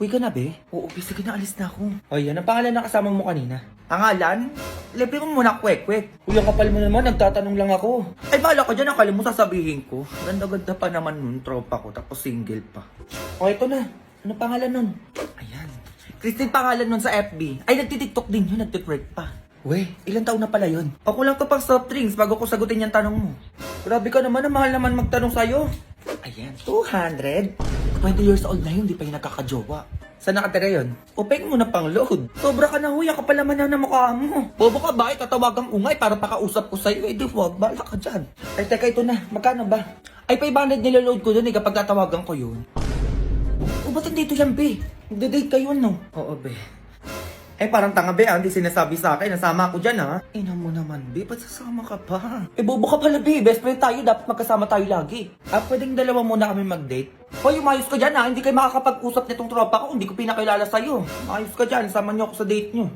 Uy ka na, be? Oo, be, sige na, alis na ako. O yan, ang pangalan na kasama mo kanina? Pangalan? Libre ko muna, kwek-kwek. Uy, ang kapal mo naman, nagtatanong lang ako. Ay, bahala ka dyan, akala mo sasabihin ko. Ganda-ganda pa naman nun, tropa ko, tapos single pa. O, ito na. Ano pangalan nun? Ayan. Christine pangalan nun sa FB. Ay, nagtitiktok din yun, nagtitwerk pa. Weh, ilang taon na pala yun? Ako lang to pang soft drinks bago ko sagutin yung tanong mo. Grabe ka naman, mahal naman magtanong sa'yo. Ayan, 200? 20 years old na yun, di pa yung nagkakajowa. Saan nakatira yun? Upeng mo na pang load. Sobra ka na huya, ka pala man na mukha mo. Bobo ka ba? Tatawagang ungay para pakausap ko sa'yo. Eh di wag, bala ka dyan. Ay teka, ito na. Magkano ba? Ay 500 niloload ko dun eh kapag tatawagan ko yun. O ba't hindi ito yan, be? Magde-date kayo, no? Oo, be. Eh parang tanga, be, hindi sinasabi sa akin. Nasama ako dyan, ha? Ina mo naman, be. Ba't sasama ka pa? Eh bobo ka pala, be. Best friend tayo. Dapat magkasama tayo lagi. Pwedeng dalawa muna kami mag-date? Hoy, umayos ka dyan, ha? Hindi kayo makakapag-usap nitong tropa ko. Hindi ko pinakilala sa'yo. Umayos ka dyan. Sama niyo ako sa date niyo.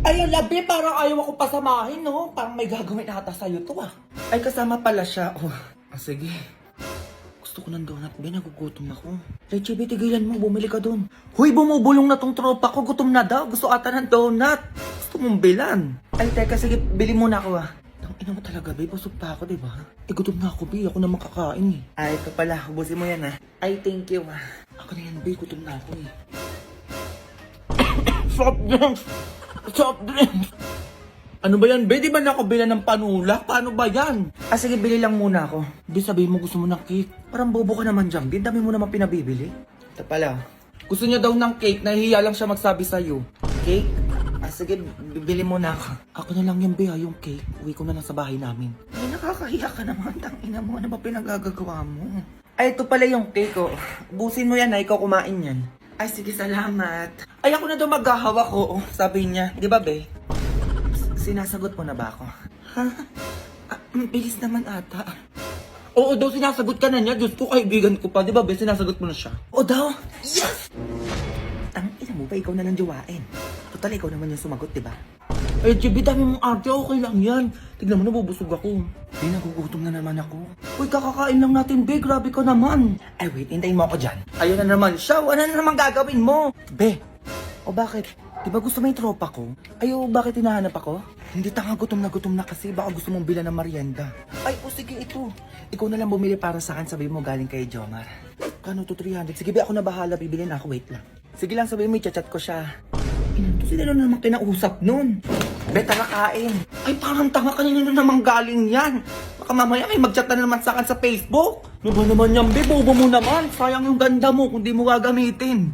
Ayun, labi. Parang ayaw ako pasamahin, no? Parang may gagawin ata sa'yo to, ah. Ay, kasama pala siya. Oh, sige. Gusto ko ng donut, be. Nagugutom ako. Leche, be, tigilan mo. Bumili ka dun. Huy, bumubulong na tong tropa ko. Gutom na daw. Gusto ata ng donut. Gusto mong bilan. Ay, teka, sige. Bili muna ako, ah. Ina mo talaga, be. Busog pa ako, diba? Gutom na ako, be. Ako na makakain, eh. Ay, ito pala. Ubusin mo yan, ah. Ay, thank you, ah. Ako na yan, be. Gutom na ako, eh. Soft drinks! Soft drinks! Ano ba yan, be? Di ba nakabila ng panulak? Paano ba yan? Sige, bili lang muna ako. Be, sabihin mo gusto mo ng cake. Parang bobo ka naman dyan, be. Dami mo naman pinabibili. Ito pala. Gusto niya daw ng cake. Nahihiya lang siya magsabi sa'yo. Cake? Sige, bibili muna ako. Ako na lang yung be, yung cake. Uwi ko na lang sa bahay namin. Ay, nakakahiya ka naman. Tangina mo, ano ba pinagagagawa mo? Ay, ito pala yung cake, oh. Busin mo yan, ikaw kumain yan. Ay, sige, salamat. Ay, ako na daw maghahawak ko, oh. Sabi niya. Di ba, be? Sinasagot mo na ba ako? Ha? Bilis naman ata. Oo daw, sinasagot ka na niya. Diyos ko, kaibigan ko pa. Di ba, be? Sinasagot mo na siya. Oo daw? Yes! Ina mo ba, ikaw na lang jowain. Total, ikaw naman yung sumagot, di ba? Eh, GB, dami mong arte. Okay lang yan. Tignan mo, nabubusog ako. Be, nagugutom na naman ako. Uy, kakakain lang natin, be. Grabe ka naman. Ay, wait, hintayin mo ako dyan. Ayun na naman siya. Ano na naman gagawin mo? Be, o bakit? Di ba gusto mo yung tropa ko? Ayo, bakit hinahanap ako? Hindi, tanga, gutom na kasi. Baka gusto mong bilan ng merienda. Ay, sige, ito. Ikaw na lang bumili para sa akin. Sabi mo galing kay Jomar. Kano to, 300? Sige, be, ako na bahala. Bibili na ako. Wait lang. Sige lang, sabi mo, i-chat ko siya. Sino na naman kinausap nun? Be, tara kain. Ay, parang tanga, kanina na naman galing yan. Baka mamaya may mag-chat na naman sa akin sa Facebook. Ano ba naman yan, be? Bobo mo naman. Sayang yung ganda mo kung di mo gagamitin.